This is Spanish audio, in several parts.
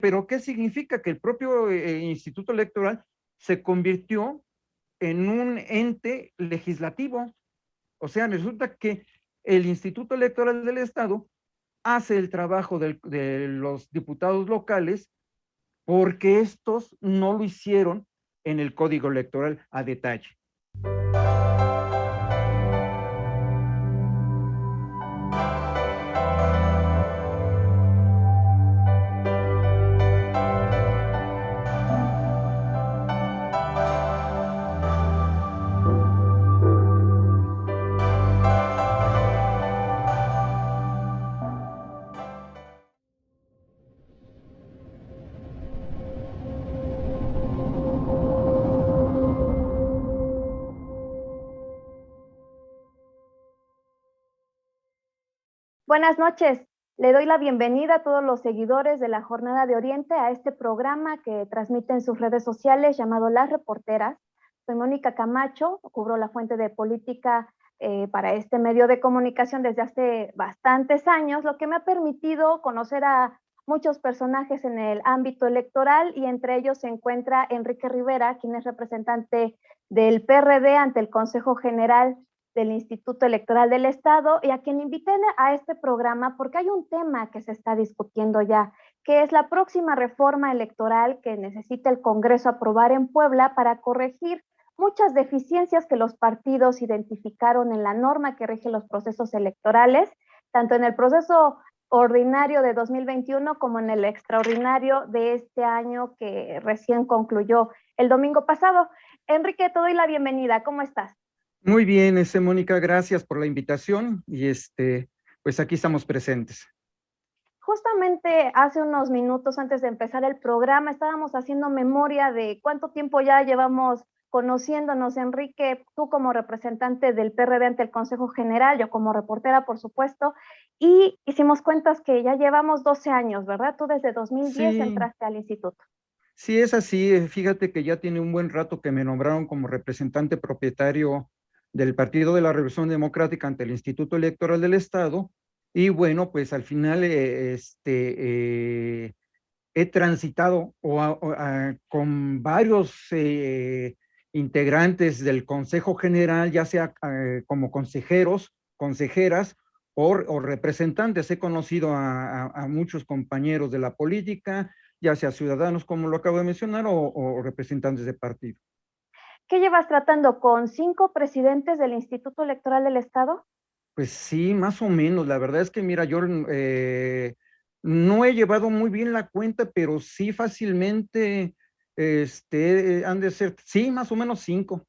Pero ¿qué significa? Que el propio Instituto Electoral se convirtió en un ente legislativo. O sea, resulta que el Instituto Electoral del Estado hace el trabajo de los diputados locales porque estos no lo hicieron en el Código Electoral a detalle. Buenas noches. Le doy la bienvenida a todos los seguidores de la Jornada de Oriente a este programa que transmite en sus redes sociales llamado Las Reporteras. Soy Mónica Camacho, cubro la fuente de política para este medio de comunicación desde hace bastantes años, lo que me ha permitido conocer a muchos personajes en el ámbito electoral y entre ellos se encuentra Enrique Rivera, quien es representante del PRD ante el Consejo General del Instituto Electoral del Estado y a quien invité a este programa porque hay un tema que se está discutiendo ya, que es la próxima reforma electoral que necesita el Congreso aprobar en Puebla para corregir muchas deficiencias que los partidos identificaron en la norma que rige los procesos electorales, tanto en el proceso ordinario de 2021 como en el extraordinario de este año que recién concluyó el domingo pasado. Enrique, te doy la bienvenida. ¿Cómo estás? Muy bien, Mónica, gracias por la invitación y pues aquí estamos presentes. Justamente hace unos minutos antes de empezar el programa estábamos haciendo memoria de cuánto tiempo ya llevamos conociéndonos, Enrique, tú como representante del PRD ante el Consejo General, yo como reportera, por supuesto, y hicimos cuentas que ya llevamos 12 años, ¿verdad? Tú desde 2010 Sí, entraste al instituto. sí es así. Fíjate que ya tiene un buen rato que me nombraron como representante propietario del Partido de la Revolución Democrática ante el Instituto Electoral del Estado. Y bueno, pues al final he transitado con varios integrantes del Consejo General, ya sea como consejeros, consejeras o representantes. He conocido a muchos compañeros de la política, ya sea ciudadanos, como lo acabo de mencionar, o representantes de partido. ¿Qué llevas tratando con 5 presidentes del Instituto Electoral del Estado? Pues sí, más o menos. La verdad es que, mira, yo no he llevado muy bien la cuenta, pero sí fácilmente han de ser, sí, más o menos cinco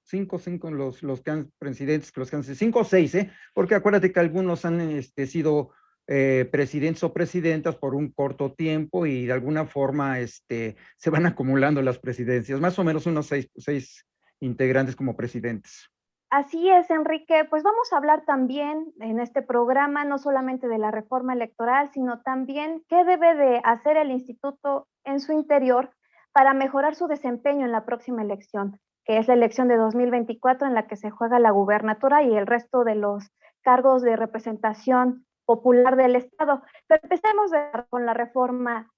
los que han presidentes, los que han sido 5 o 6, porque acuérdate que algunos han sido presidentes o presidentas por un corto tiempo y de alguna forma se van acumulando las presidencias, más o menos unos seis integrantes como presidentes. Así es, Enrique. Pues vamos a hablar también en este programa no solamente de la reforma electoral, sino también qué debe de hacer el instituto en su interior para mejorar su desempeño en la próxima elección, que es la elección de 2024 en la que se juega la gubernatura y el resto de los cargos de representación popular del Estado. Pero empecemos con la reforma.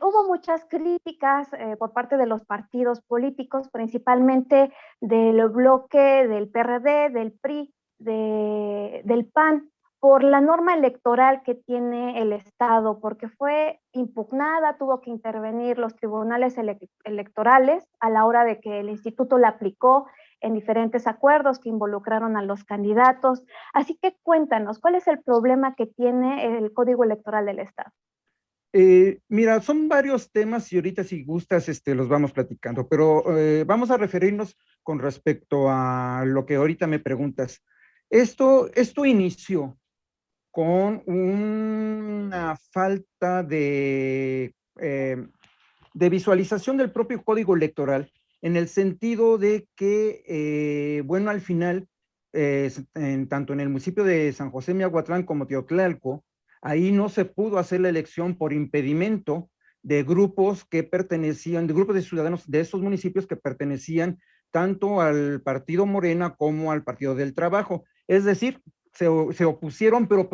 Hubo muchas críticas por parte de los partidos políticos, principalmente del bloque del PRD, del PRI, del PAN, por la norma electoral que tiene el Estado, porque fue impugnada, tuvo que intervenir los tribunales electorales a la hora de que el instituto la aplicó en diferentes acuerdos que involucraron a los candidatos. Así que cuéntanos, ¿cuál es el problema que tiene el Código Electoral del Estado? Mira, son varios temas y ahorita si gustas, los vamos platicando, pero vamos a referirnos con respecto a lo que ahorita me preguntas. Esto inició con una falta de visualización del propio código electoral, en el sentido de que, bueno, al final, tanto en el municipio de San José Miahuatlán como Teotlalco, ahí no se pudo hacer la elección por impedimento de grupos que pertenecían, de grupos de ciudadanos de estos municipios que pertenecían tanto al partido Morena como al Partido del Trabajo. Es decir, se opusieron, pero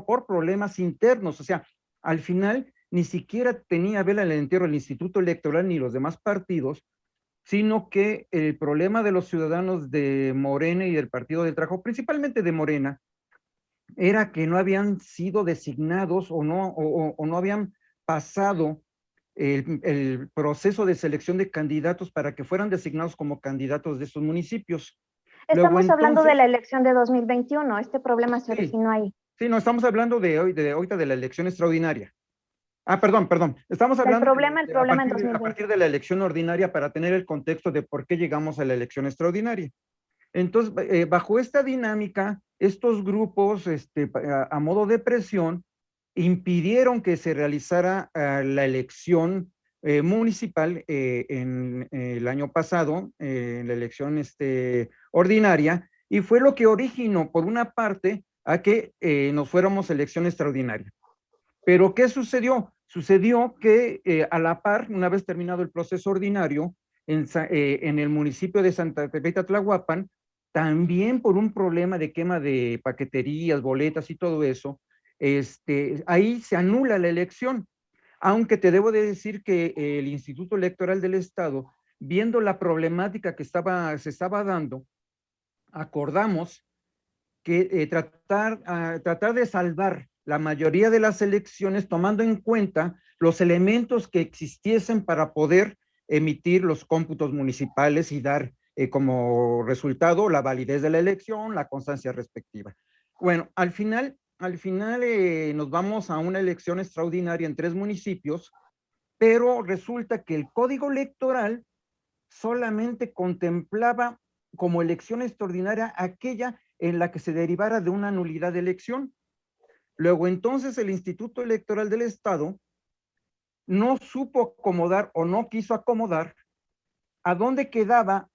por problemas internos. O sea, al final ni siquiera tenía vela en el entierro el Instituto Electoral ni los demás partidos, sino que el problema de los ciudadanos de Morena y del Partido del Trabajo, principalmente de Morena, era que no habían sido designados o no habían pasado el proceso de selección de candidatos para que fueran designados como candidatos de estos municipios. Luego Estamos hablando de entonces, la elección de 2021. Este problema se sí, originó ahí. sí, no, estamos hablando de hoy, de ahorita de la elección extraordinaria. Ah, perdón. Estamos El hablando problema, el problema en a 2020. partir de la elección ordinaria para tener el contexto de por qué llegamos a la elección extraordinaria. Entonces, bajo esta dinámica, estos grupos, a modo de presión, impidieron que se realizara la elección municipal en el año pasado, en la elección ordinaria, y fue lo que originó, por una parte, a que nos fuéramos a elección extraordinaria. Pero, ¿qué sucedió? Sucedió que a la par, una vez terminado el proceso ordinario, en el municipio de Santa Teresa Tlahuapan, también por un problema de quema de paqueterías, boletas y todo eso, ahí se anula la elección. Aunque te debo de decir que el Instituto Electoral del Estado, viendo la problemática que se estaba dando, acordamos que tratar de salvar la mayoría de las elecciones tomando en cuenta los elementos que existiesen para poder emitir los cómputos municipales y dar como resultado la validez de la elección, la constancia respectiva. Bueno, al final nos vamos a una elección extraordinaria en 3 municipios, pero resulta que el código electoral solamente contemplaba como elección extraordinaria aquella en la que se derivara de una nulidad de elección. Luego entonces el Instituto Electoral del Estado no supo acomodar o no quiso acomodar a dónde quedaba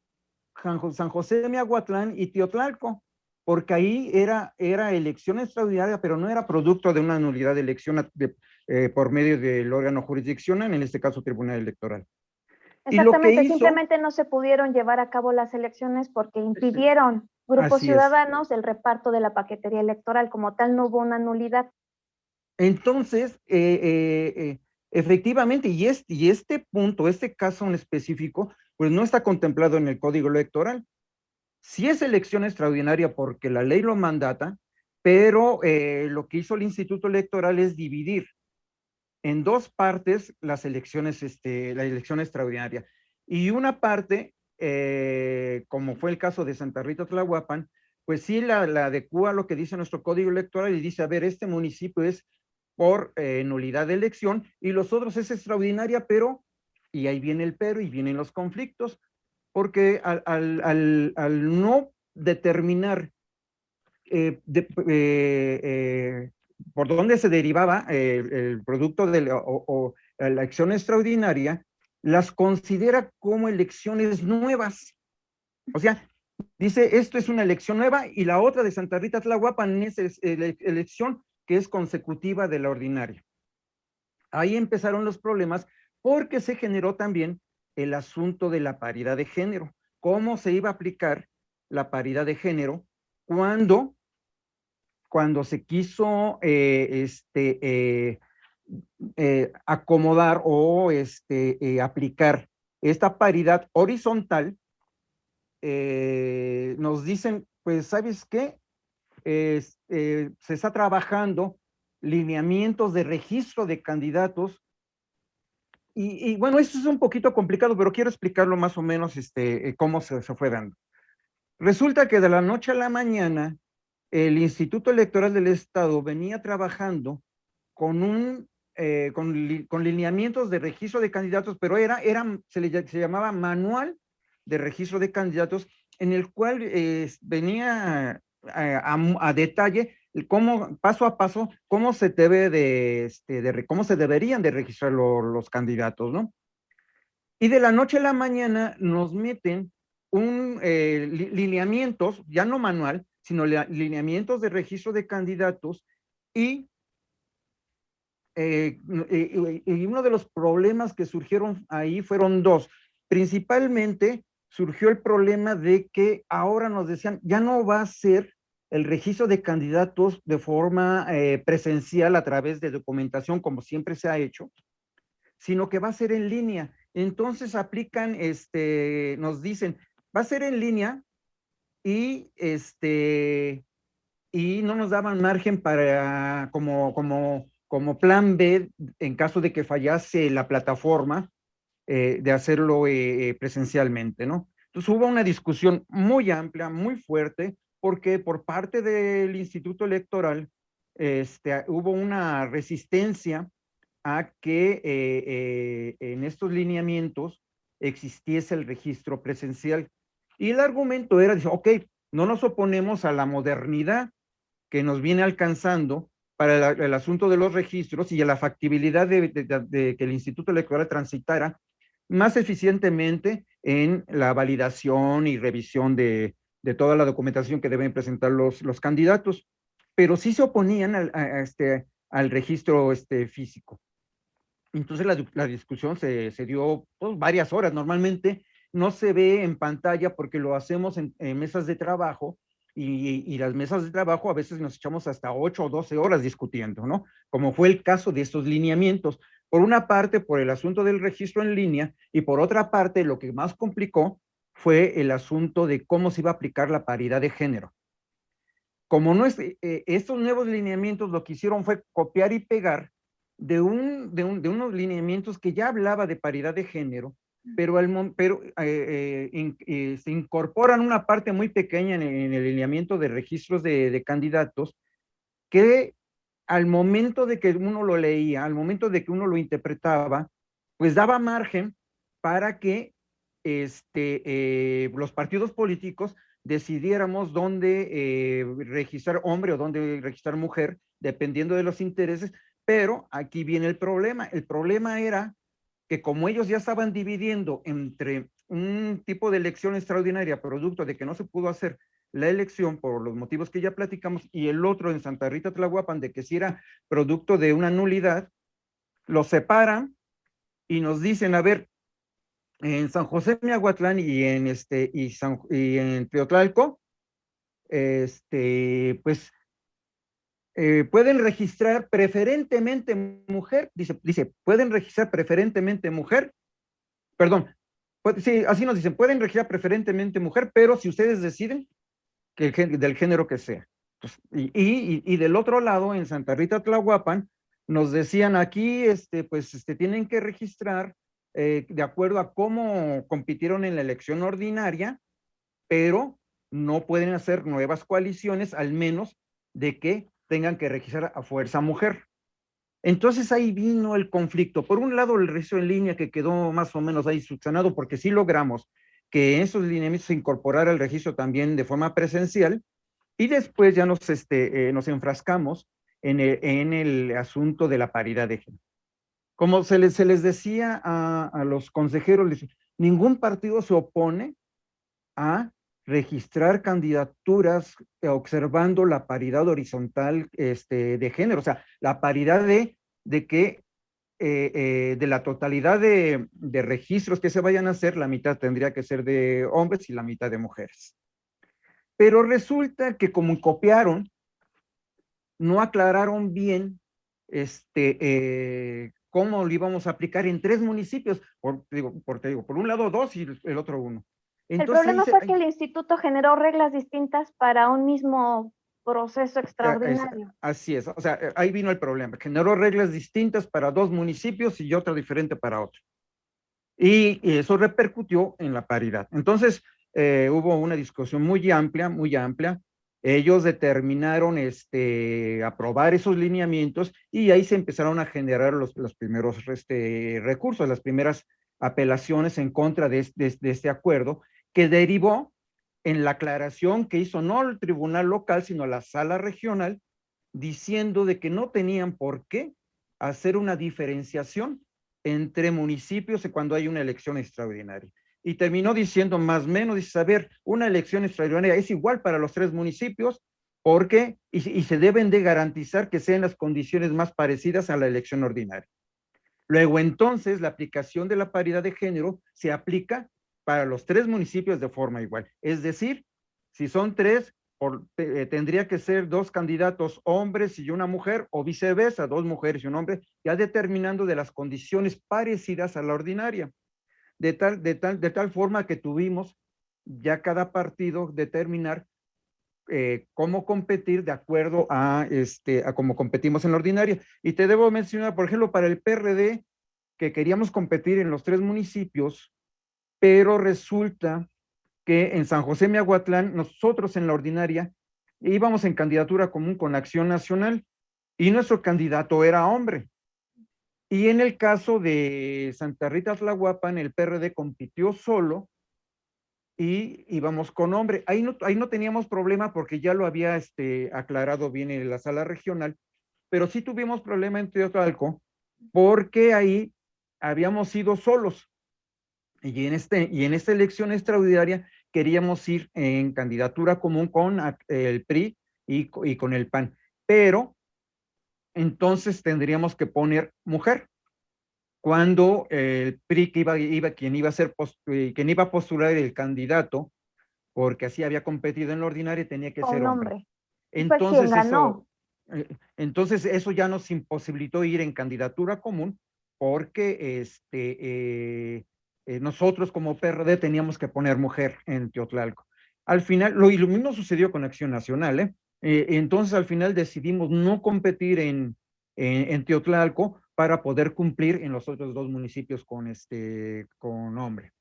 San José de Miahuatlán y Teotlalco, porque ahí era elección extraordinaria, pero no era producto de una nulidad de elección por medio del órgano jurisdiccional, en este caso Tribunal Electoral. Y lo que Exactamente, hizo, simplemente no se pudieron llevar a cabo las elecciones porque impidieron grupos así es. ciudadanos el reparto de la paquetería electoral. Como tal, no hubo una nulidad. Entonces, efectivamente, y este punto, este caso en específico, pues no está contemplado en el Código Electoral. Sí es elección extraordinaria porque la ley lo mandata, pero lo que hizo el Instituto Electoral es dividir en 2 partes las elecciones, la elección extraordinaria. Y una parte, como fue el caso de Santa Rita Tlahuapan, pues sí la adecua a lo que dice nuestro código electoral y dice, a ver, este municipio es por nulidad de elección y los otros es extraordinaria, pero, y ahí viene el pero y vienen los conflictos, porque al no determinar por dónde se derivaba el producto de la elección extraordinaria, las considera como elecciones nuevas. O sea, dice, esto es una elección nueva y la otra de Santa Rita Tlahuapan es elección que es consecutiva de la ordinaria. Ahí empezaron los problemas porque se generó también el asunto de la paridad de género. ¿Cómo se iba a aplicar la paridad de género cuando se quiso acomodar o aplicar esta paridad horizontal? Nos dicen, pues, ¿sabes qué? Se está trabajando lineamientos de registro de candidatos y bueno, esto es un poquito complicado, pero quiero explicarlo más o menos cómo se fue dando. Resulta que de la noche a la mañana, el Instituto Electoral del Estado venía trabajando con lineamientos de registro de candidatos, pero se llamaba manual de registro de candidatos, en el cual venía a detalle cómo, paso a paso, cómo se debe cómo se deberían de registrar los candidatos, ¿no? Y de la noche a la mañana nos meten lineamientos, ya no manual, sino lineamientos de registro de candidatos y, y uno de los problemas que surgieron ahí fueron 2. Principalmente surgió el problema de que ahora nos decían, ya no va a ser el registro de candidatos de forma presencial a través de documentación, como siempre se ha hecho, sino que va a ser en línea. Entonces aplican, nos dicen, va a ser en línea y y no nos daban margen para como plan B en caso de que fallase la plataforma de hacerlo presencialmente, ¿no? Entonces hubo una discusión muy amplia, muy fuerte, porque por parte del Instituto Electoral hubo una resistencia a que en estos lineamientos existiese el registro presencial. Y el argumento era, dice, ok, no nos oponemos a la modernidad que nos viene alcanzando para el asunto de los registros y a la factibilidad de que el Instituto Electoral transitara más eficientemente en la validación y revisión de toda la documentación que deben presentar los candidatos, pero sí se oponían al registro físico. Entonces la discusión se dio pues, varias horas. Normalmente no se ve en pantalla porque lo hacemos en mesas de trabajo y las mesas de trabajo a veces nos echamos hasta 8 o 12 horas discutiendo, ¿no? Como fue el caso de estos lineamientos. Por una parte, por el asunto del registro en línea y por otra parte, lo que más complicó fue el asunto de cómo se iba a aplicar la paridad de género. Como no es, estos nuevos lineamientos lo que hicieron fue copiar y pegar de unos lineamientos que ya hablaba de paridad de género, pero se incorporan una parte muy pequeña en el lineamiento de registros de candidatos que al momento de que uno lo leía, al momento de que uno lo interpretaba, pues daba margen para que los partidos políticos decidiéramos dónde registrar hombre o dónde registrar mujer, dependiendo de los intereses, pero aquí viene el problema. El problema era que como ellos ya estaban dividiendo entre un tipo de elección extraordinaria, producto de que no se pudo hacer la elección por los motivos que ya platicamos, y el otro en Santa Rita Tlahuapan, de que si era producto de una nulidad, los separan y nos dicen, a ver, en San José Miahuatlán y en Teotlalco, pues pueden registrar preferentemente mujer, pueden registrar preferentemente mujer, perdón, sí, así nos dicen, pueden registrar preferentemente mujer, pero si ustedes deciden que del género que sea. Pues, y del otro lado, en Santa Rita Tlahuapan, nos decían aquí, tienen que registrar de acuerdo a cómo compitieron en la elección ordinaria, pero no pueden hacer nuevas coaliciones, al menos de que tengan que registrar a fuerza mujer. Entonces ahí vino el conflicto. Por un lado, el registro en línea que quedó más o menos ahí subsanado porque sí logramos que esos lineamientos se incorporara el registro también de forma presencial y después ya nos enfrascamos en el asunto de la paridad de género. Como se les decía a los consejeros, ningún partido se opone a registrar candidaturas observando la paridad horizontal de género, o sea, la paridad de que de la totalidad de registros que se vayan a hacer, la mitad tendría que ser de hombres y la mitad de mujeres. Pero resulta que como copiaron, no aclararon bien cómo lo íbamos a aplicar en 3 municipios, por un lado 2 y el otro 1. El Entonces problema fue que el instituto generó reglas distintas para un mismo proceso extraordinario. Así es, o sea, ahí vino el problema, generó reglas distintas para 2 municipios y otra diferente para otro. Y eso repercutió en la paridad. Entonces, hubo una discusión muy amplia, muy amplia. Ellos determinaron aprobar esos lineamientos y ahí se empezaron a generar los primeros recursos, las primeras apelaciones en contra de este acuerdo, que derivó en la aclaración que hizo no el tribunal local, sino la sala regional, diciendo de que no tenían por qué hacer una diferenciación entre municipios cuando hay una elección extraordinaria. Y terminó diciendo más o menos, dice, a ver, una elección extraordinaria es igual para los 3 municipios, porque, y se deben de garantizar que sean las condiciones más parecidas a la elección ordinaria. Luego, entonces, la aplicación de la paridad de género se aplica para los 3 municipios de forma igual. Es decir, si son 3, tendría que ser 2 candidatos hombres y una mujer, o viceversa, 2 mujeres y un hombre, ya determinando de las condiciones parecidas a la ordinaria. De tal forma que tuvimos ya cada partido determinar cómo competir de acuerdo a cómo competimos en la ordinaria. Y te debo mencionar, por ejemplo, para el PRD, que queríamos competir en los 3 municipios, pero resulta que en San José Miahuatlán, nosotros en la ordinaria íbamos en candidatura común con Acción Nacional y nuestro candidato era hombre. Y en el caso de Santa Rita Tlahuapan, el PRD compitió solo y íbamos con hombre. Ahí no teníamos problema porque ya lo había aclarado bien en la sala regional, pero sí tuvimos problema en Teotalco porque ahí habíamos ido solos. Y en esta elección extraordinaria queríamos ir en candidatura común con el PRI y con el PAN, pero entonces tendríamos que poner mujer cuando el PRI quien iba a ser quien iba a postular el candidato, porque así había competido en la ordinaria, tenía que ser Con hombre. nombre. Y fue quien Entonces ganó. eh, entonces eso ya nos imposibilitó ir en candidatura común porque nosotros como PRD teníamos que poner mujer en Teotlalco. Al final, y lo mismo sucedió con Acción Nacional, ¿eh? Entonces al final decidimos no competir en Teotlalco para poder cumplir en los otros 2 municipios con hombre.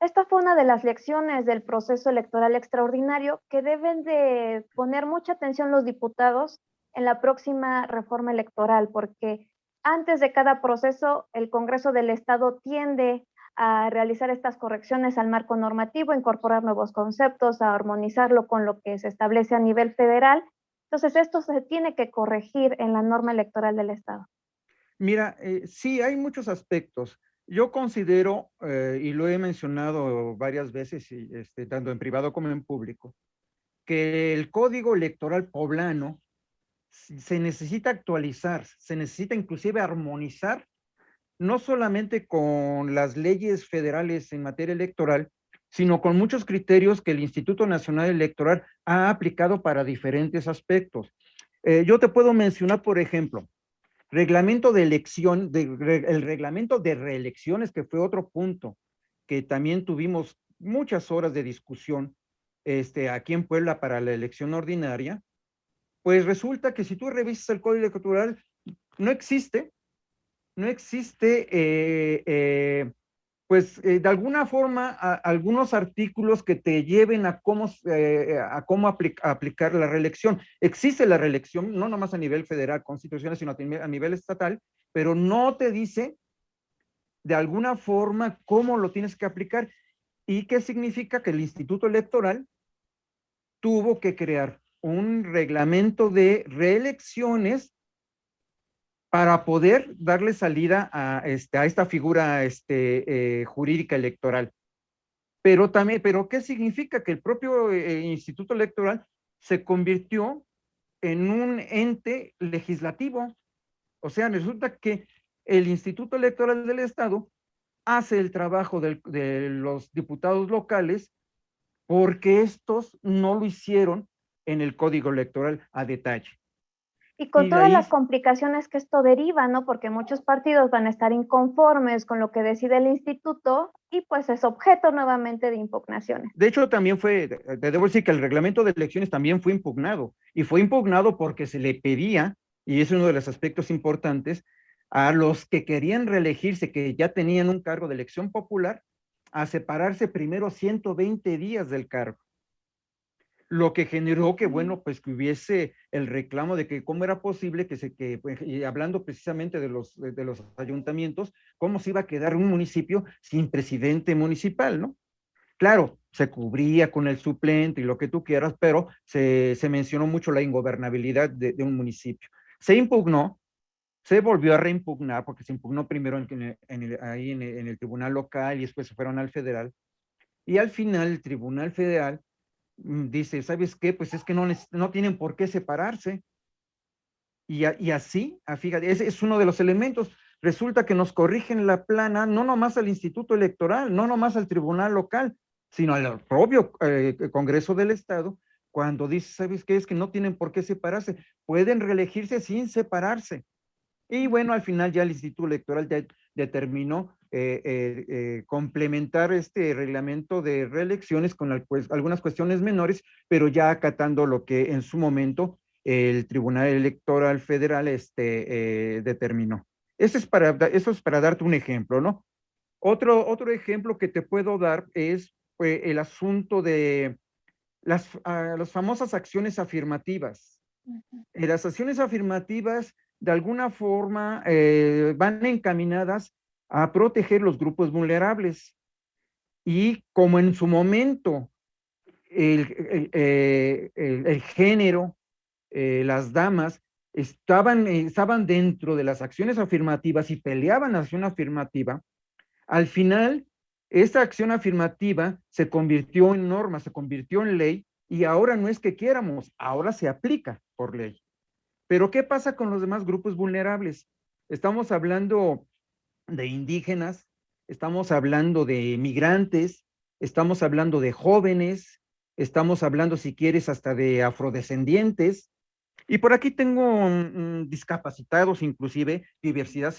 Esta fue una de las lecciones del proceso electoral extraordinario que deben de poner mucha atención los diputados en la próxima reforma electoral, porque antes de cada proceso el Congreso del Estado tiende a realizar estas correcciones al marco normativo, incorporar nuevos conceptos, a armonizarlo con lo que se establece a nivel federal. Entonces, esto se tiene que corregir en la norma electoral del Estado. Mira, sí, hay muchos aspectos. Yo considero, y lo he mencionado varias veces, tanto en privado como en público, que el código electoral poblano se necesita actualizar, se necesita inclusive armonizar, no solamente con las leyes federales en materia electoral, sino con muchos criterios que el Instituto Nacional Electoral ha aplicado para diferentes aspectos. Yo te puedo mencionar, por ejemplo, reglamento de elección, el reglamento de reelecciones, que fue otro punto que también tuvimos muchas horas de discusión aquí en Puebla para la elección ordinaria. Pues resulta que si tú revisas el código electoral, no existe, no existe, de alguna forma, algunos artículos que te lleven a cómo aplicar la reelección. Existe la reelección, no nomás a nivel federal, constitucional, sino a nivel estatal, pero no te dice de alguna forma cómo lo tienes que aplicar. ¿Y qué significa? Que el Instituto Electoral tuvo que crear un reglamento de reelecciones para poder darle salida a esta figura jurídica electoral. Pero también, ¿qué significa? Que el propio Instituto Electoral se convirtió en un ente legislativo. O sea, resulta que el Instituto Electoral del Estado hace el trabajo de los diputados locales porque estos no lo hicieron en el código electoral a detalle. Y con Y de todas ahí, las complicaciones que esto deriva, ¿no? Porque muchos partidos van a estar inconformes con lo que decide el instituto y pues es objeto nuevamente de impugnaciones. de hecho, también te debo decir que el reglamento de elecciones también fue impugnado, y fue impugnado porque se le pedía, y es uno de los aspectos importantes, a los que querían reelegirse, que ya tenían un cargo de elección popular, a separarse primero 120 días del cargo. Lo que generó que, bueno, pues que hubiese el reclamo de que cómo era posible pues, y hablando precisamente de los ayuntamientos, cómo se iba a quedar un municipio sin presidente municipal, ¿no? Claro, se cubría con el suplente y lo que tú quieras, pero se mencionó mucho la ingobernabilidad de un municipio. Se impugnó, se volvió a reimpugnar, porque se impugnó primero ahí en el tribunal local y después se fueron al federal. Y al final el tribunal federal dice, ¿sabes qué? Pues es que no tienen por qué separarse. Y así, fíjate, ese es uno de los elementos. Resulta que nos corrigen la plana, no nomás al Instituto Electoral, no nomás al tribunal local, sino al propio Congreso del Estado, cuando dice, ¿sabes qué? Es que no tienen por qué separarse, pueden reelegirse sin separarse. Y bueno, al final ya el Instituto Electoral ya determinó complementar este reglamento de reelecciones con algunas cuestiones menores, pero ya acatando lo que en su momento el Tribunal Electoral Federal determinó. Eso es para darte un ejemplo, ¿no? Otro ejemplo que te puedo dar es el asunto de las famosas acciones afirmativas. Las acciones afirmativas de alguna forma van encaminadas a proteger los grupos vulnerables y como en su momento el género, las damas estaban dentro de las acciones afirmativas y peleaban la acción afirmativa, al final esta acción afirmativa se convirtió en norma, se convirtió en ley y ahora no es que quieramos, ahora se aplica por ley. Pero ¿qué pasa con los demás grupos vulnerables? Estamos hablando de indígenas, estamos hablando de migrantes, estamos hablando de jóvenes, estamos hablando, si quieres, hasta de afrodescendientes. Y por aquí tengo discapacitados, inclusive diversidad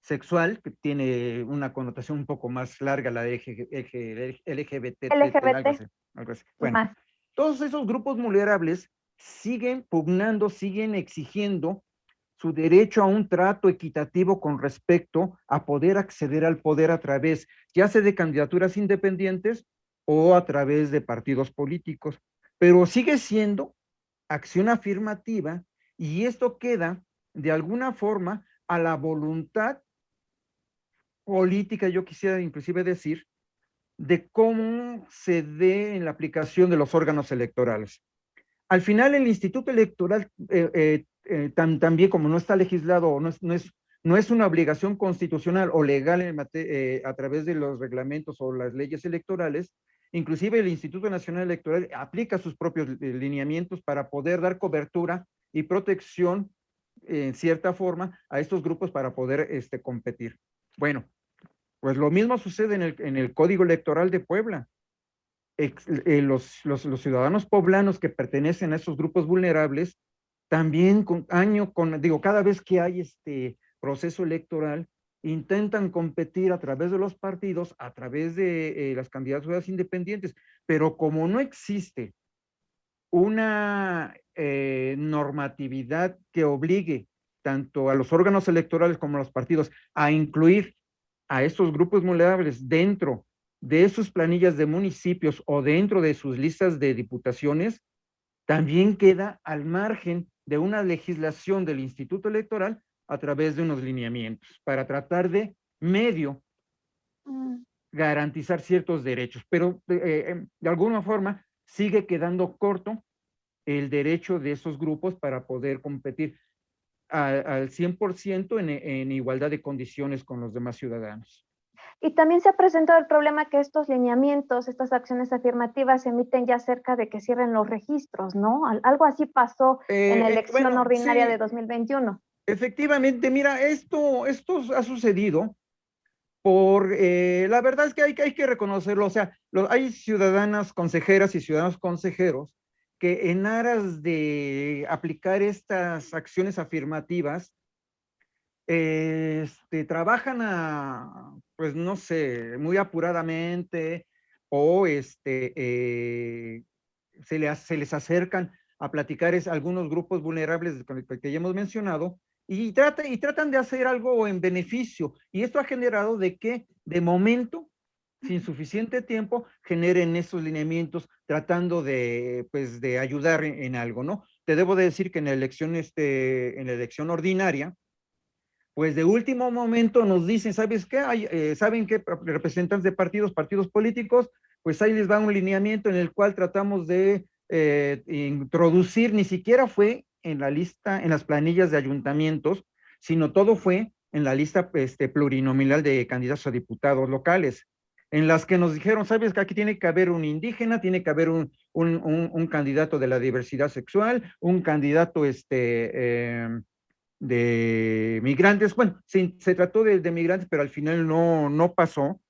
sexual, que tiene una connotación un poco más larga, la de LGBT, algo LGBT, así, algo así. Bueno, más. todos esos grupos vulnerables siguen pugnando, siguen exigiendo su derecho a un trato equitativo con respecto a poder acceder al poder a través, ya sea de candidaturas independientes o a través de partidos políticos. Pero sigue siendo acción afirmativa y esto queda de alguna forma a la voluntad política, yo quisiera inclusive decir, de cómo se dé en la aplicación de los órganos electorales. Al final, el Instituto Electoral, también como no está legislado, no es una obligación constitucional o legal a través de los reglamentos o las leyes electorales, inclusive el Instituto Nacional Electoral aplica sus propios lineamientos para poder dar cobertura y protección, en cierta forma, a estos grupos para poder competir. Bueno, pues lo mismo sucede en el Código Electoral de Puebla. Los ciudadanos poblanos que pertenecen a esos grupos vulnerables, también cada vez que hay este proceso electoral, intentan competir a través de los partidos, a través de las candidaturas independientes, pero como no existe una normatividad que obligue tanto a los órganos electorales como a los partidos a incluir a estos grupos vulnerables dentro de sus planillas de municipios o dentro de sus listas de diputaciones, también queda al margen de una legislación del Instituto Electoral a través de unos lineamientos para tratar de medio garantizar ciertos derechos, pero de alguna forma sigue quedando corto el derecho de esos grupos para poder competir al 100% en igualdad de condiciones con los demás ciudadanos. Y también se ha presentado el problema que estos lineamientos, estas acciones afirmativas se emiten ya cerca de que cierren los registros, ¿no? Algo así pasó en la elección Bueno, ordinaria sí, de 2021. efectivamente, mira, esto ha sucedido la verdad es que hay que reconocerlo, o sea, hay ciudadanas consejeras y ciudadanos consejeros que en aras de aplicar estas acciones afirmativas, trabajan pues no sé, muy apuradamente o se les acercan a platicar algunos grupos vulnerables que ya hemos mencionado y tratan de hacer algo en beneficio. Y esto ha generado de que, de momento, sin suficiente tiempo, generen estos lineamientos tratando pues, de ayudar en algo, ¿no? Te debo de decir que en la elección ordinaria, pues de último momento nos dicen, ¿sabes qué? ¿Saben qué? Representantes de partidos políticos, pues ahí les va un lineamiento en el cual tratamos de introducir, ni siquiera fue en la lista, en las planillas de ayuntamientos, sino todo fue en la lista plurinominal de candidatos a diputados locales, en las que nos dijeron, ¿sabes que aquí tiene que haber un indígena, tiene que haber un candidato de la diversidad sexual, un candidato de migrantes? Bueno, se trató de migrantes, pero al final no pasó.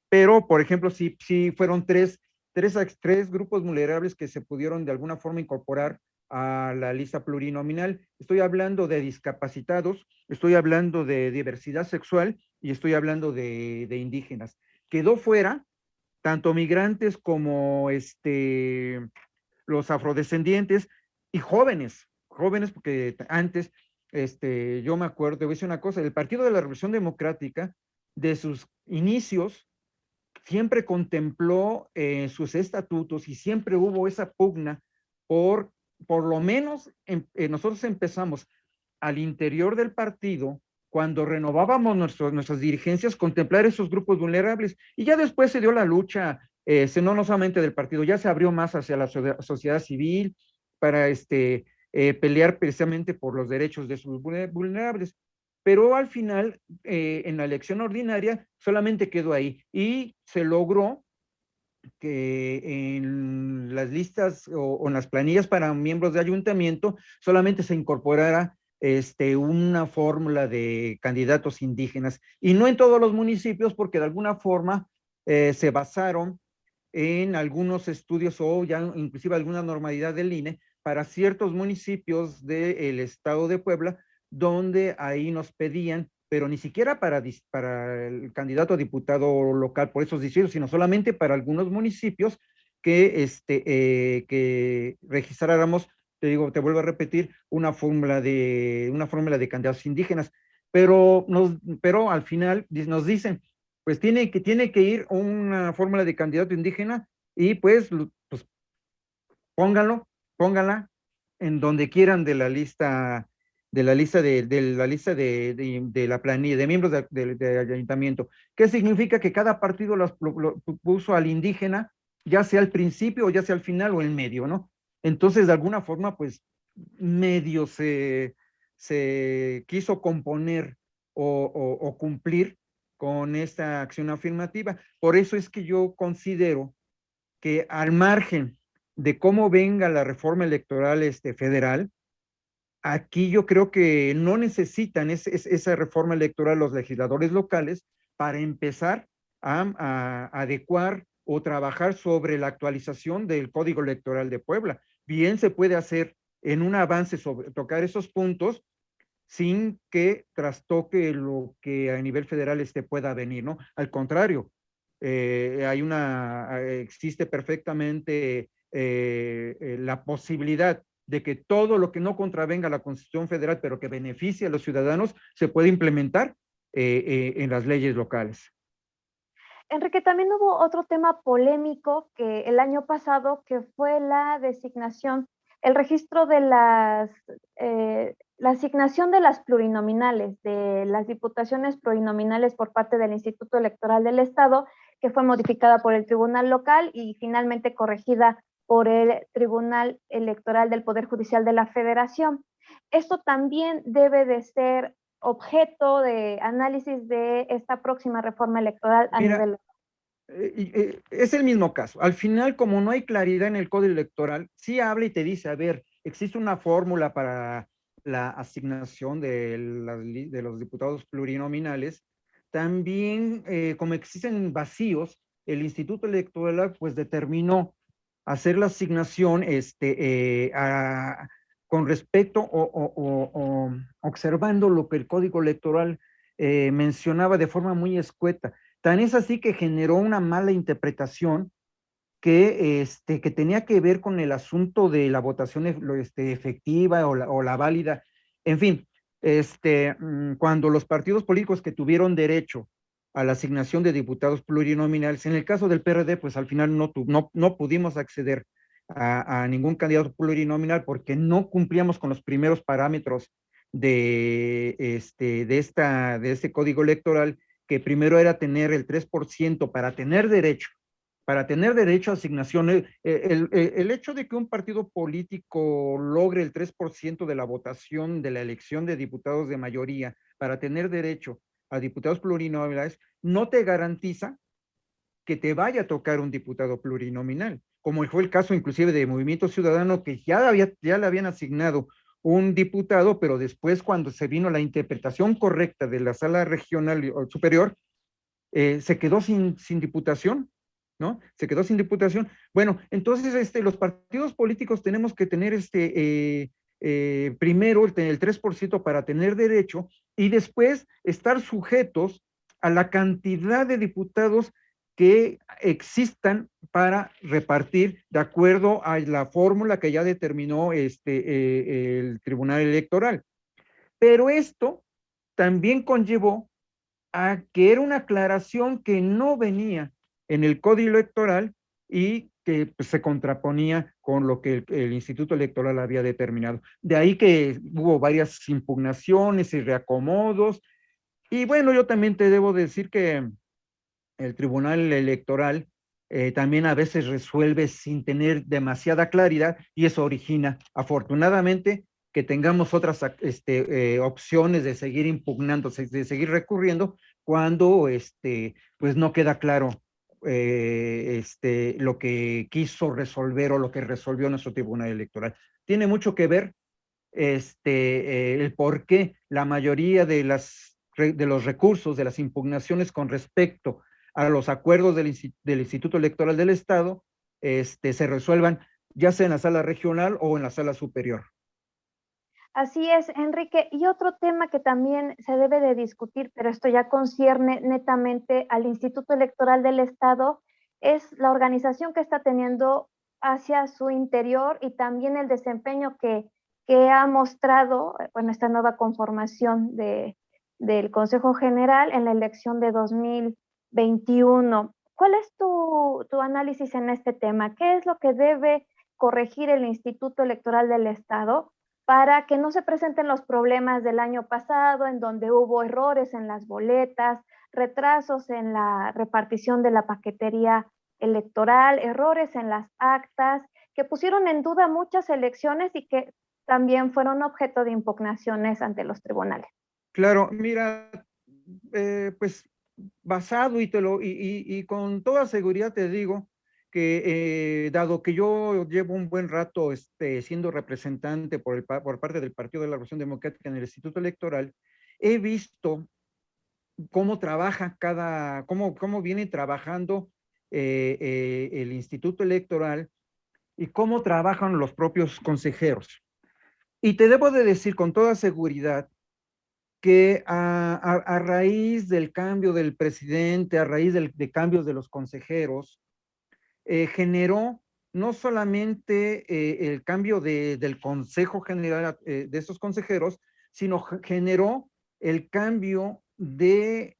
Pero, por ejemplo, sí fueron tres tres grupos vulnerables que se pudieron de alguna forma incorporar a la lista plurinominal. Estoy hablando de discapacitados, estoy hablando de diversidad sexual y estoy hablando de indígenas. Quedó fuera tanto migrantes como los afrodescendientes y jóvenes porque antes, yo me acuerdo, te voy a decir una cosa, el Partido de la Revolución Democrática, de sus inicios, siempre contempló sus estatutos y siempre hubo esa pugna por lo menos nosotros empezamos al interior del partido, cuando renovábamos nuestras dirigencias, contemplar esos grupos vulnerables. Y ya después se dio la lucha, no solamente del partido, ya se abrió más hacia la sociedad civil para pelear precisamente por los derechos de sus vulnerables. Pero al final, en la elección ordinaria, solamente quedó ahí y se logró que en las listas o en las planillas para miembros de ayuntamiento solamente se incorporara una fórmula de candidatos indígenas y no en todos los municipios porque de alguna forma se basaron en algunos estudios o ya inclusive alguna normalidad del INE para ciertos municipios del estado de Puebla donde ahí nos pedían pero ni siquiera para el candidato a diputado local por esos distritos, sino solamente para algunos municipios que registráramos, te digo, te vuelvo a repetir, una fórmula de candidatos indígenas. Pero al final nos dicen, pues tiene que ir una fórmula de candidato indígena y pues póngala en donde quieran de la planilla, de miembros de ayuntamiento. ¿Qué significa? Que cada partido lo puso al indígena, ya sea al principio, o ya sea al final, o en medio, ¿no? Entonces, de alguna forma, pues, medio se quiso componer o cumplir con esta acción afirmativa. Por eso es que yo considero que al margen de cómo venga la reforma electoral federal, aquí yo creo que no necesitan esa reforma electoral los legisladores locales para empezar a adecuar o trabajar sobre la actualización del Código Electoral de Puebla. Bien se puede hacer en un avance sobre tocar esos puntos sin que trastoque lo que a nivel federal pueda venir, ¿no? Al contrario, existe perfectamente la posibilidad de que todo lo que no contravenga la Constitución Federal, pero que beneficie a los ciudadanos, se puede implementar en las leyes locales. Enrique, también hubo otro tema polémico que el año pasado, que fue la designación, el registro de la asignación de las plurinominales, de las diputaciones plurinominales por parte del Instituto Electoral del Estado, que fue modificada por el Tribunal Local y finalmente corregida por el Tribunal Electoral del Poder Judicial de la Federación. Esto también debe de ser objeto de análisis de esta próxima reforma electoral a Mira, nivel. es el mismo caso. Al final, como no hay claridad en el Código Electoral, sí habla y te dice, a ver, existe una fórmula para la asignación de los diputados plurinominales. También, como existen vacíos, el Instituto Electoral pues determinó hacer la asignación con respecto o observando lo que el Código Electoral mencionaba de forma muy escueta. Tan es así que generó una mala interpretación que tenía que ver con el asunto de la votación efectiva o la válida. En fin, cuando los partidos políticos que tuvieron derecho a la asignación de diputados plurinominales, en el caso del PRD, pues al final no pudimos acceder a ningún candidato plurinominal porque no cumplíamos con los primeros parámetros de este código electoral, que primero era tener el 3% para tener derecho a asignación. El hecho de que un partido político logre el 3% de la votación de la elección de diputados de mayoría para tener derecho a diputados plurinominales no te garantiza que te vaya a tocar un diputado plurinominal, como fue el caso inclusive de Movimiento Ciudadano, que ya le habían asignado un diputado, pero después, cuando se vino la interpretación correcta de la sala regional superior, se quedó sin diputación. ¿no? Se quedó sin diputación. Bueno, entonces los partidos políticos tenemos que tener primero el 3% para tener derecho y después estar sujetos a la cantidad de diputados que existan para repartir de acuerdo a la fórmula que ya determinó el Tribunal Electoral. Pero esto también conllevó a que era una aclaración que no venía en el Código Electoral y que pues, se contraponía con lo que el Instituto Electoral había determinado. De ahí que hubo varias impugnaciones y reacomodos. Y bueno, yo también te debo decir que el Tribunal Electoral también a veces resuelve sin tener demasiada claridad y eso origina, afortunadamente, que tengamos otras opciones de seguir impugnando, de seguir recurriendo cuando pues no queda claro lo que quiso resolver o lo que resolvió nuestro Tribunal Electoral. Tiene mucho que ver el por qué la mayoría de los recursos, de las impugnaciones con respecto a los acuerdos del Instituto Electoral del Estado, se resuelvan ya sea en la sala regional o en la sala superior. Así es, Enrique. Y otro tema que también se debe de discutir, pero esto ya concierne netamente al Instituto Electoral del Estado, es la organización que está teniendo hacia su interior y también el desempeño que ha mostrado, bueno, esta nueva conformación del Consejo General en la elección de 2021. ¿Cuál es tu análisis en este tema? ¿Qué es lo que debe corregir el Instituto Electoral del Estado para que no se presenten los problemas del año pasado, en donde hubo errores en las boletas, retrasos en la repartición de la paquetería electoral, errores en las actas, que pusieron en duda muchas elecciones y que también fueron objeto de impugnaciones ante los tribunales? Claro, mira, pues basado y con toda seguridad te digo que dado que yo llevo un buen rato siendo representante por parte del Partido de la Revolución Democrática en el Instituto Electoral, he visto cómo trabaja cómo viene trabajando el Instituto Electoral y cómo trabajan los propios consejeros. Y te debo de decir con toda seguridad que a raíz del cambio del presidente, a raíz de cambios de los consejeros, generó no solamente el cambio del Consejo General de estos consejeros, sino generó el cambio de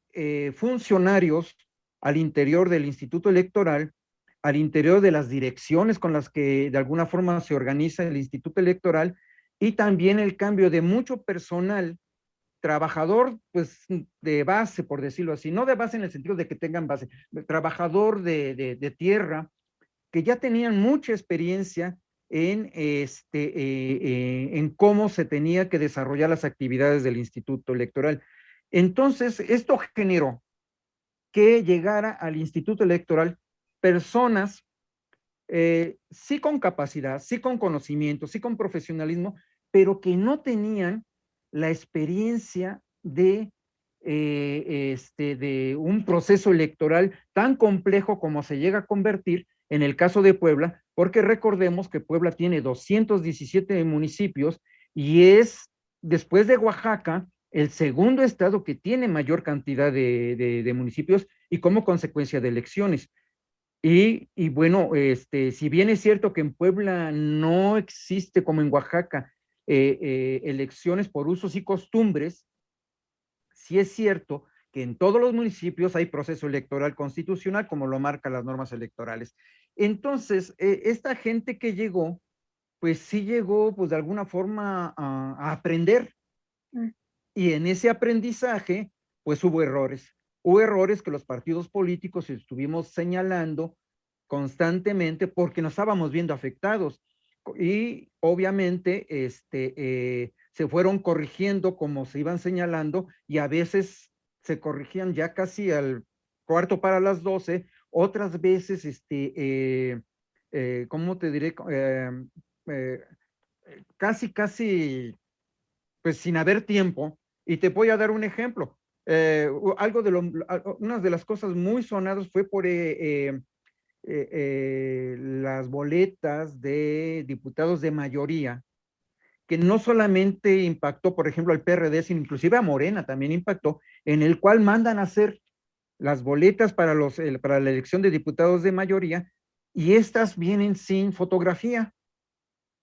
funcionarios al interior del Instituto Electoral, al interior de las direcciones con las que de alguna forma se organiza el Instituto Electoral, y también el cambio de mucho personal trabajador, pues, de base, por decirlo así, no de base en el sentido de que tengan base, trabajador de tierra, que ya tenían mucha experiencia en cómo se tenía que desarrollar las actividades del Instituto Electoral. Entonces, esto generó que llegara al Instituto Electoral personas, sí con capacidad, sí con conocimiento, sí con profesionalismo, pero que no tenían la experiencia de un proceso electoral tan complejo como se llega a convertir en el caso de Puebla, porque recordemos que Puebla tiene 217 municipios y es, después de Oaxaca, el segundo estado que tiene mayor cantidad de municipios y como consecuencia de elecciones. Y bueno, si bien es cierto que en Puebla no existe como en Oaxaca elecciones por usos y costumbres, sí es cierto que en todos los municipios hay proceso electoral constitucional, como lo marcan las normas electorales. Entonces, esta gente que llegó, pues sí llegó, pues de alguna forma a aprender, Mm. y en ese aprendizaje, pues hubo errores. Hubo errores que los partidos políticos estuvimos señalando constantemente porque nos estábamos viendo afectados. Y obviamente se fueron corrigiendo como se iban señalando y a veces se corrigían ya casi al cuarto para las 12, otras veces, ¿cómo te diré? Eh, casi pues sin haber tiempo. Y te voy a dar un ejemplo. Algo una de las cosas muy sonadas fue por las boletas de diputados de mayoría, que no solamente impactó, por ejemplo, al PRD, sino inclusive a Morena también impactó, en el cual mandan a hacer las boletas para la elección de diputados de mayoría, y estas vienen sin fotografía,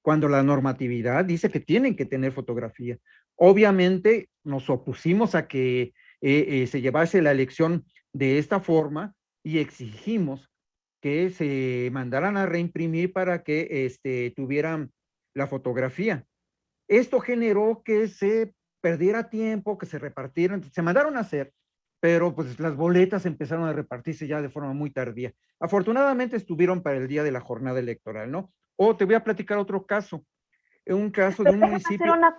cuando la normatividad dice que tienen que tener fotografía. Obviamente nos opusimos a que se llevase la elección de esta forma y exigimos que se mandaran a reimprimir para que tuvieran la fotografía. Esto generó que se perdiera tiempo, que se repartieran, se mandaron a hacer, pero pues las boletas empezaron a repartirse ya de forma muy tardía. Afortunadamente estuvieron para el día de la jornada electoral, ¿no? O te voy a platicar otro caso, un caso de Pero un déjame hacer municipio. una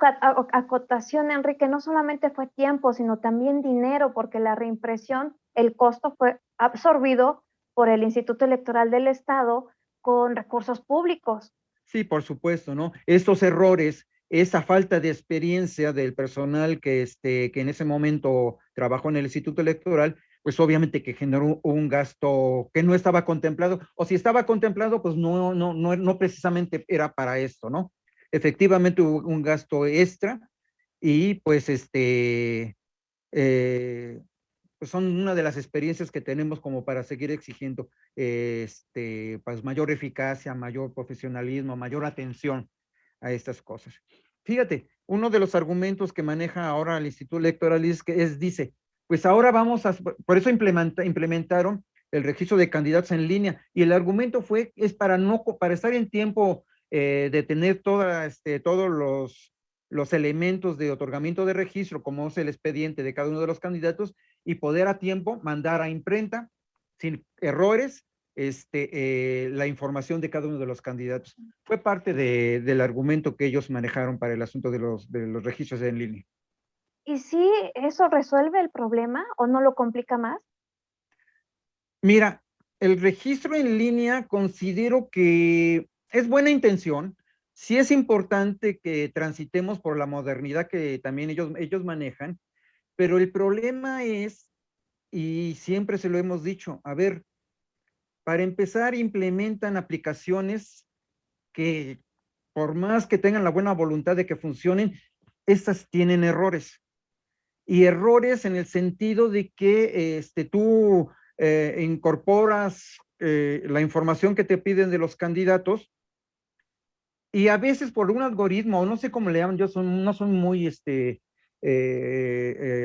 acotación, Enrique. No solamente fue tiempo, sino también dinero, porque la reimpresión, el costo fue absorbido por el Instituto Electoral del Estado con recursos públicos. Sí, por supuesto, ¿no? Estos errores, esa falta de experiencia del personal que en ese momento trabajó en el Instituto Electoral, pues obviamente que generó un gasto que no estaba contemplado, o si estaba contemplado, pues no precisamente era para esto, ¿no? Efectivamente hubo un gasto extra y pues eh, pues son una de las experiencias que tenemos como para seguir exigiendo pues mayor eficacia, mayor profesionalismo, mayor atención a estas cosas. Fíjate, uno de los argumentos que maneja ahora el Instituto Electoral dice, pues ahora por eso implementaron el registro de candidatos en línea, y el argumento es para estar en tiempo de tener todos los elementos de otorgamiento de registro, como es el expediente de cada uno de los candidatos, y poder a tiempo mandar a imprenta sin errores la información de cada uno de los candidatos. Fue parte del argumento que ellos manejaron para el asunto de los registros en línea. ¿Y si eso resuelve el problema o no lo complica más? Mira, el registro en línea considero que es buena intención. Sí es importante que transitemos por la modernidad que también ellos manejan, pero el problema es, y siempre se lo hemos dicho, a ver, para empezar, implementan aplicaciones que por más que tengan la buena voluntad de que funcionen, estas tienen errores. Y errores en el sentido de que tú incorporas la información que te piden de los candidatos, y a veces por un algoritmo, o no sé cómo le llaman, no son muy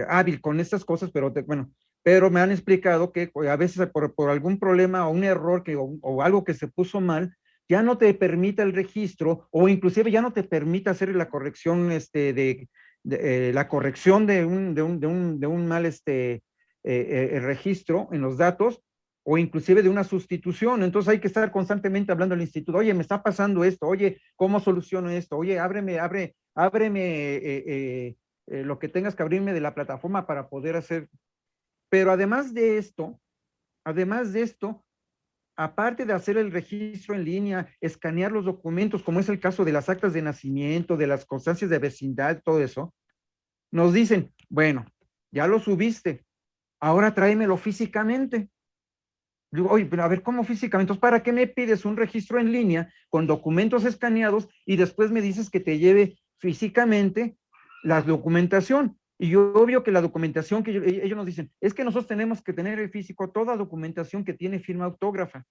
hábil con estas cosas, pero bueno, pero me han explicado que a veces por algún problema o un error o algo que se puso mal, ya no te permite el registro, o inclusive ya no te permite hacer la corrección la corrección de un mal registro en los datos, o inclusive de una sustitución. Entonces hay que estar constantemente hablando al instituto, oye, me está pasando esto, oye, ¿cómo soluciono esto? Oye, ábreme lo que tengas que abrirme de la plataforma para poder hacer. Pero además de esto, aparte de hacer el registro en línea, escanear los documentos, como es el caso de las actas de nacimiento, de las constancias de vecindad, todo eso, nos dicen, bueno, ya lo subiste, ahora tráemelo físicamente. Digo, oye, pero a ver, ¿cómo físicamente? Entonces, ¿para qué me pides un registro en línea con documentos escaneados y después me dices que te lleve físicamente la documentación? Y yo obvio que la documentación que ellos nos dicen, es que nosotros tenemos que tener el físico toda documentación que tiene firma autógrafa.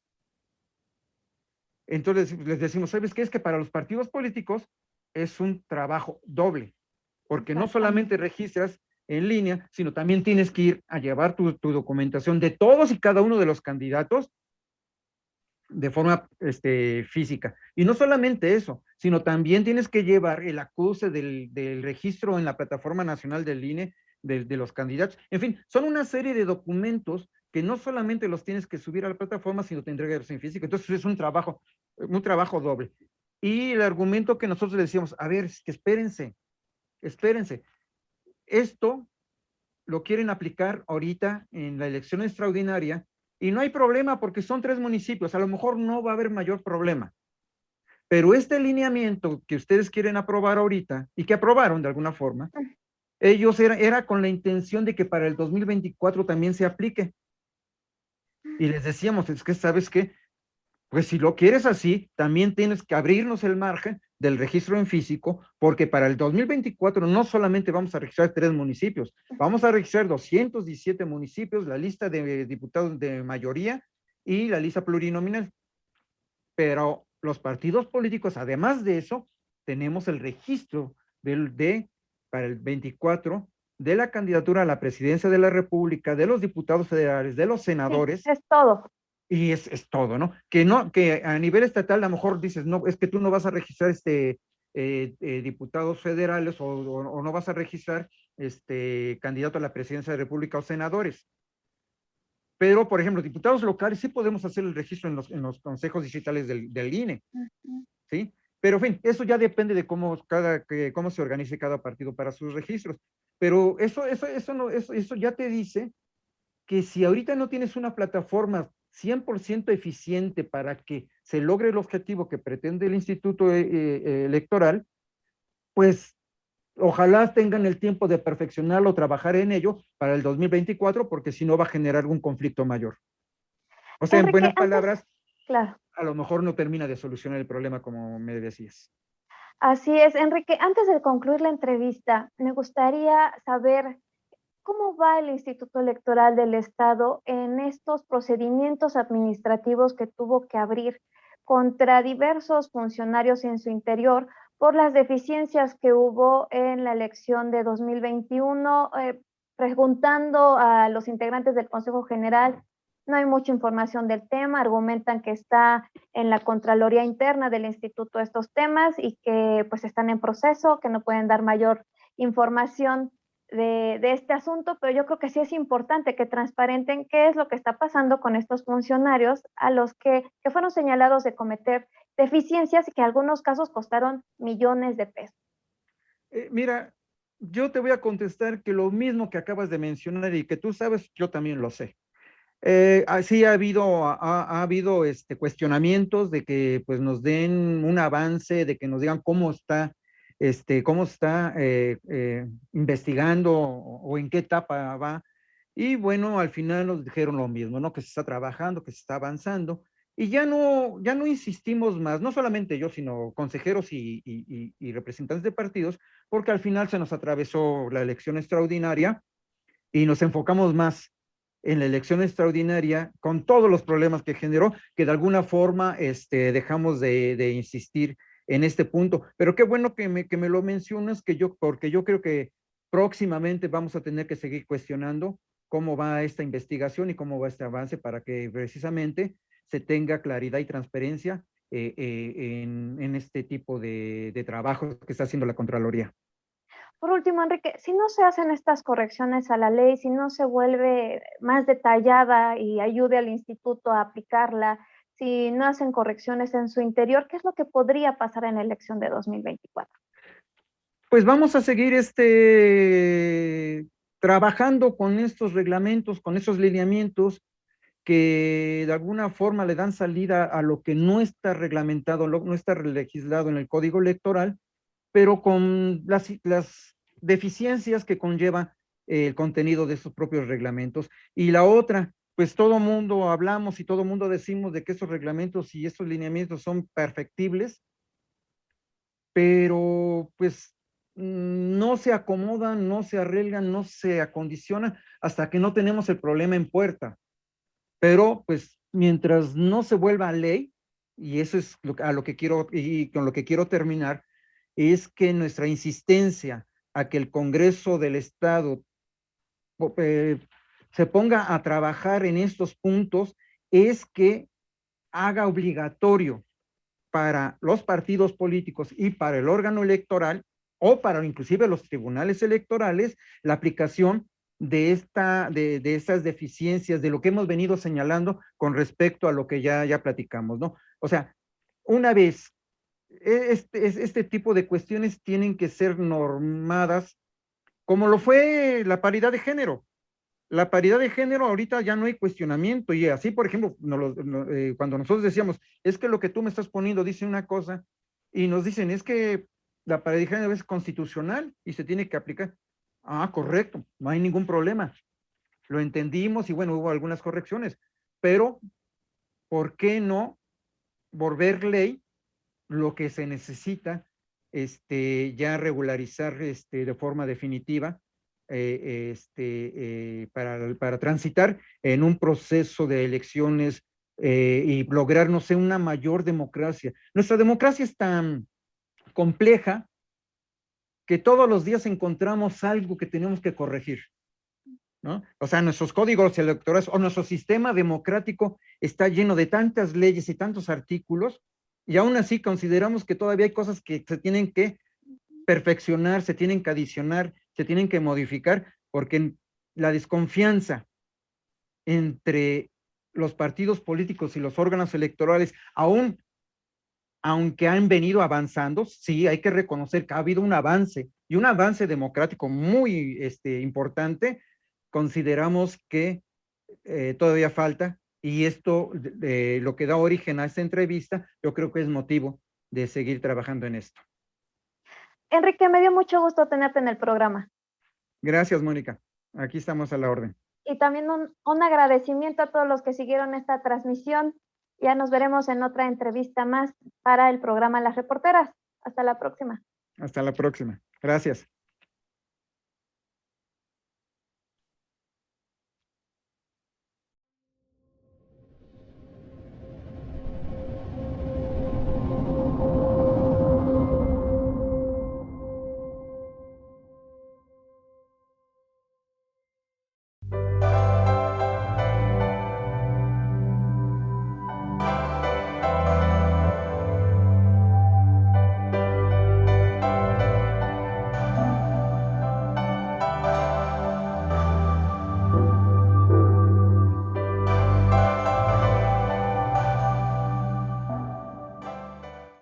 Entonces les decimos, ¿sabes qué? Es que para los partidos políticos es un trabajo doble, porque no solamente Exactamente. registras en línea, sino también tienes que ir a llevar tu documentación de todos y cada uno de los candidatos de forma física. Y no solamente eso, sino también tienes que llevar el acuse del registro en la plataforma nacional del INE de los candidatos. En fin, son una serie de documentos que no solamente los tienes que subir a la plataforma, sino te entregas en físico. Entonces es un trabajo doble. Y el argumento que nosotros le decíamos, a ver, es que espérense, esto lo quieren aplicar ahorita en la elección extraordinaria, y no hay problema porque son 3 municipios, a lo mejor no va a haber mayor problema. Pero este lineamiento que ustedes quieren aprobar ahorita, y que aprobaron de alguna forma, ellos era con la intención de que para el 2024 también se aplique. Y les decíamos, es que, ¿sabes qué? Pues si lo quieres así, también tienes que abrirnos el margen del registro en físico, porque para el 2024 no solamente vamos a registrar 3 municipios, vamos a registrar 217 municipios, la lista de diputados de mayoría y la lista plurinominal. Pero los partidos políticos, además de eso, tenemos el registro para el 24 de la candidatura a la presidencia de la República, de los diputados federales, de los Sí, senadores, es todo. y es todo, ¿no? Que a nivel estatal a lo mejor dices, no, es que tú no vas a registrar diputados federales o no vas a registrar candidato a la presidencia de la República o senadores. Pero, por ejemplo, diputados locales sí podemos hacer el registro en los consejos distritales del INE, ¿sí? Pero, en fin, eso ya depende de cómo se organice cada partido para sus registros. Pero eso ya te dice que si ahorita no tienes una plataforma 100% eficiente para que se logre el objetivo que pretende el Instituto Electoral, pues ojalá tengan el tiempo de perfeccionarlo, trabajar en ello para el 2024, porque si no va a generar un conflicto mayor. O sea, en Enrique, buenas palabras, claro. a lo mejor no termina de solucionar el problema como me decías. Así es, Enrique. Antes de concluir la entrevista, me gustaría saber cómo va el Instituto Electoral del Estado en estos procedimientos administrativos que tuvo que abrir contra diversos funcionarios en su interior por las deficiencias que hubo en la elección de 2021, preguntando a los integrantes del Consejo General. No hay mucha información del tema, argumentan que está en la Contraloría Interna del Instituto estos temas y que pues están en proceso, que no pueden dar mayor información de este asunto, pero yo creo que sí es importante que transparenten qué es lo que está pasando con estos funcionarios a los que fueron señalados de cometer deficiencias y que en algunos casos costaron millones de pesos. Mira, yo te voy a contestar que lo mismo que acabas de mencionar y que tú sabes, yo también lo sé. Sí ha habido cuestionamientos de que pues nos den un avance, de que nos digan cómo está investigando o en qué etapa va. Y bueno, al final nos dijeron lo mismo, ¿no? Que se está trabajando, que se está avanzando. Y ya no insistimos más, no solamente yo, sino consejeros y representantes de partidos, porque al final se nos atravesó la elección extraordinaria y nos enfocamos más en la elección extraordinaria con todos los problemas que generó, que de alguna forma dejamos de insistir en este punto. Pero qué bueno que me lo mencionas, porque yo creo que próximamente vamos a tener que seguir cuestionando cómo va esta investigación y cómo va este avance para que precisamente se tenga claridad y transparencia en este tipo de trabajos que está haciendo la Contraloría. Por último, Enrique, si no se hacen estas correcciones a la ley, si no se vuelve más detallada y ayude al instituto a aplicarla, si no hacen correcciones en su interior, ¿qué es lo que podría pasar en la elección de 2024? Pues vamos a seguir trabajando con estos reglamentos, con esos lineamientos que de alguna forma le dan salida a lo que no está reglamentado, no está legislado en el Código Electoral, pero con las deficiencias que conlleva el contenido de esos propios reglamentos. Y la otra, pues todo mundo hablamos y todo mundo decimos de que esos reglamentos y esos lineamientos son perfectibles, pero pues no se acomodan, no se arreglan, no se acondicionan hasta que no tenemos el problema en puerta. Pero pues mientras no se vuelva ley, y eso es a lo que quiero, y con lo que quiero terminar, es que nuestra insistencia a que el Congreso del Estado eh, se ponga a trabajar en estos puntos es que haga obligatorio para los partidos políticos y para el órgano electoral o para inclusive los tribunales electorales la aplicación de estas deficiencias, de lo que hemos venido señalando con respecto a lo que ya platicamos, ¿no? O sea, una vez, este tipo de cuestiones tienen que ser normadas como lo fue la paridad de género. La paridad de género ahorita ya no hay cuestionamiento y así, por ejemplo, cuando nosotros decíamos, es que lo que tú me estás poniendo dice una cosa y nos dicen, es que la paridad de género es constitucional y se tiene que aplicar. Ah, correcto, no hay ningún problema. Lo entendimos y bueno, hubo algunas correcciones, pero ¿por qué no volver ley lo que se necesita ya regularizar de forma definitiva para transitar en un proceso de elecciones y lograr, no sé, una mayor democracia. Nuestra democracia es tan compleja que todos los días encontramos algo que tenemos que corregir, ¿no? O sea, nuestros códigos electorales o nuestro sistema democrático está lleno de tantas leyes y tantos artículos, y aún así consideramos que todavía hay cosas que se tienen que perfeccionar, se tienen que adicionar, se tienen que modificar, porque la desconfianza entre los partidos políticos y los órganos electorales, aunque han venido avanzando, sí, hay que reconocer que ha habido un avance y un avance democrático muy importante. Consideramos que todavía falta, y esto, lo que da origen a esta entrevista, yo creo que es motivo de seguir trabajando en esto. Enrique, me dio mucho gusto tenerte en el programa. Gracias, Mónica. Aquí estamos a la orden. Y también un agradecimiento a todos los que siguieron esta transmisión. Ya nos veremos en otra entrevista más para el programa Las Reporteras. Hasta la próxima. Hasta la próxima. Gracias.